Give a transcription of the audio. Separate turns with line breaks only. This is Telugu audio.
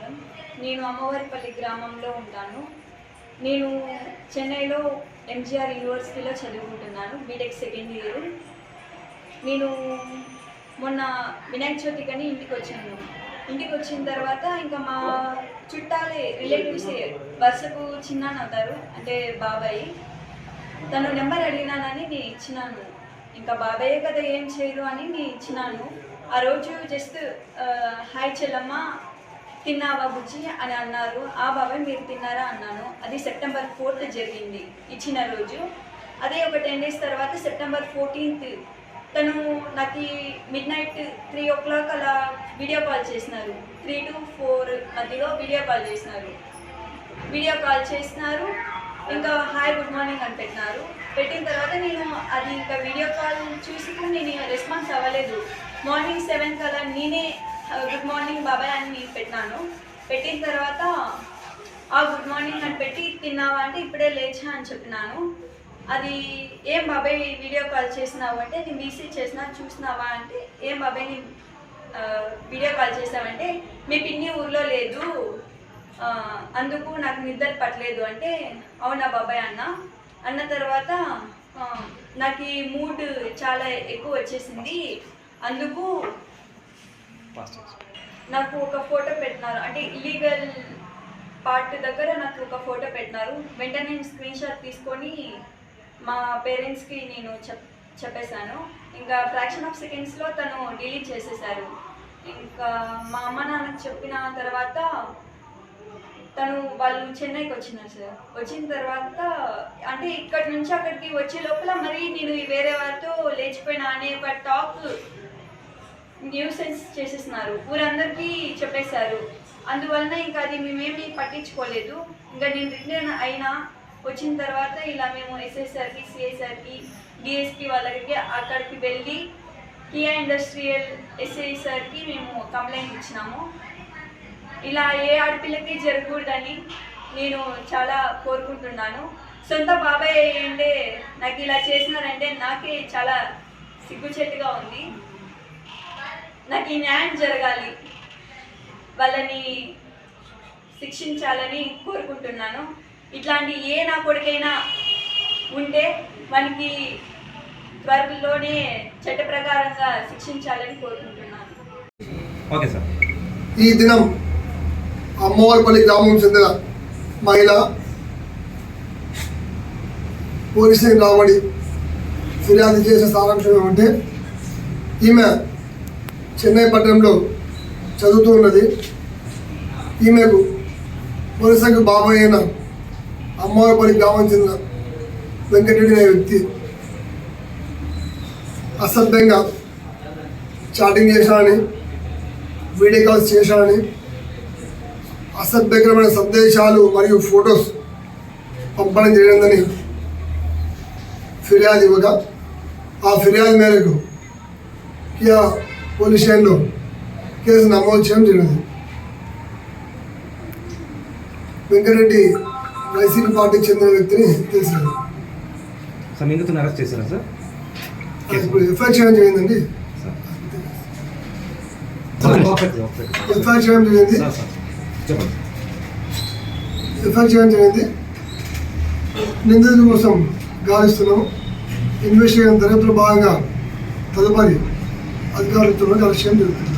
నమస్కారం. నేను అమ్మవారిపల్లి గ్రామంలో ఉంటాను. నేను చెన్నైలో ఎంజీఆర్ యూనివర్సిటీలో చదువుకుంటున్నాను, బీటెక్ సెకండ్ ఇయర్. నేను మొన్న వినాయక చవితికని ఇంటికి వచ్చాను. ఇంటికి వచ్చిన తర్వాత ఇంకా మా చుట్టాలే రిలేటివ్సే వరుసకు చిన్నాన్న అవుతారు, అంటే బాబాయ్. తను నెంబర్ అడిగినానని నేను ఇచ్చినాను. ఇంకా బాబాయే కదా ఏం చేయరు అని నేను ఇచ్చినాను. ఆ రోజు జస్ట్ హాయ్ చెల్లమ్మ తిన్నావా బుజ్జి అని అన్నారు. ఆ బాబాయ్ మీరు తిన్నారా అన్నాను. అది September 4th జరిగింది ఇచ్చిన రోజు. అదే ఒక 10 days తర్వాత September 14th తను నాకు midnight 3 o'clock అలా వీడియో కాల్ చేసినారు. 3 to 4 మధ్యలో వీడియో కాల్ చేసినారు. ఇంకా హాయ్ గుడ్ మార్నింగ్ అని పెట్టినారు. పెట్టిన తర్వాత నేను అది ఇంకా వీడియో కాల్ చూసి నేను రెస్పాన్స్ అవ్వలేదు. మార్నింగ్ 7 కల్లా నేనే గుడ్ మార్నింగ్ బాబాయ్ అని నేను పెట్టినాను. పెట్టిన తర్వాత ఆ గుడ్ మార్నింగ్ అని పెట్టి తిన్నావా అంటే ఇప్పుడే లేచా అని చెప్పినాను. అది ఏం బాబాయ్ వీడియో కాల్ చేసినావు అంటే నేను వీసీ చేసినా చూసినావా అంటే ఏం బాబాయ్ నేను వీడియో కాల్ చేసావంటే మీ పిన్ని ఊర్లో లేదు అందుకు నాకు నిద్ర పట్టలేదు అంటే అవునా బాబాయ్ అన్న తర్వాత నాకు ఈ మూడ్ చాలా ఎక్కువ వచ్చేసింది, అందుకు నాకు ఒక ఫోటో పెట్టినారు, అంటే ఇల్లీగల్ పార్ట్ దగ్గర నాకు ఒక ఫోటో పెట్టినారు. వెంటనే నేను స్క్రీన్ షాట్ తీసుకొని మా పేరెంట్స్కి నేను చెప్పేశాను. ఇంకా ఫ్రాక్షన్ ఆఫ్ సెకండ్స్లో తను డిలీట్ చేసేసారు. ఇంకా మా అమ్మ నాన్నకు చెప్పిన తర్వాత వాళ్ళు చెన్నైకి వచ్చినారు సార్. వచ్చిన తర్వాత అంటే ఇక్కడి నుంచి అక్కడికి వచ్చే లోపల మరి నేను వేరే వారితో లేచిపోయినా అనే ఒక టాక్ న్యూసెన్స్ చేసేస్తున్నారు, ఊరందరికీ చెప్పేశారు. అందువలన ఇంకా అది మేమేమి పట్టించుకోలేదు. ఇంకా నేను రిటర్న్ అయినా వచ్చిన తర్వాత ఇలా మేము ఎస్ఐ సార్కి, సిఐ సార్కి, డిఎస్పీ వాళ్ళకి అక్కడికి వెళ్ళి కియా ఇండస్ట్రియల్ ఎస్ఐ సార్కి మేము కంప్లైంట్ ఇచ్చినాము. ఇలా ఏ ఆడపిల్లకి జరగకూడదని నేను చాలా కోరుకుంటున్నాను. సొంత బాబాయ్ అంటే నాకు ఇలా చేసినారంటే నాకే చాలా సిగ్గుచేటుగా ఉంది. నాకు ఈ న్యాయం జరగాలి, వాళ్ళని శిక్షించాలని కోరుకుంటున్నాను. ఇట్లాంటి ఏ నా కొడుకైనా ఉంటే మనకి త్వరలోనే చట్ట ప్రకారంగా శిక్షించాలని కోరుకుంటున్నాను.
Okay sir.
ఈ దినం అమ్మవారిపల్లి గ్రామం చెందిన మహిళ పోలీసులకు రాబడి ఫిర్యాదు చేసే సారాంశం ఏమంటే ఈమె చెన్నై పట్టణంలో చదువుతూ ఉన్నది. ఈమెకు పోలీసులకు బాబాయ్ అయిన అమ్మవారిపల్లి గ్రామం చెందిన వెంకటరెడ్డి అనే వ్యక్తి అసభ్యంగా చాటింగ్ చేశానని, వీడియో కాల్స్ చేశానని, అసభ్యకరమైన సందేశాలు మరియు ఫొటోస్ పంపడం జరిగిందని ఫిర్యాదు ఇవ్వగా ఆ ఫిర్యాదు మేరకు కియా పోలీస్ స్టేషన్లో కేసు నమోదు చేయడం జరిగింది. వెంకటరెడ్డి వైసీపీ పార్టీకి చెందిన వ్యక్తిని తెలిసినది.
అరెస్ట్ చేశారా సార్?
ఇప్పుడు ఎఫ్ఐఆర్ చేయడం జరిగిందండి. ఎఫ్ఐఆర్ చేయడం జరిగింది. నిందితుల కోసం గాలిస్తున్నాము. ఇన్వెస్టిగేషన్ దర్యాప్తులో భాగంగా తదుపరి అధికారులతో అరెస్ట్ చేయడం జరుగుతుంది.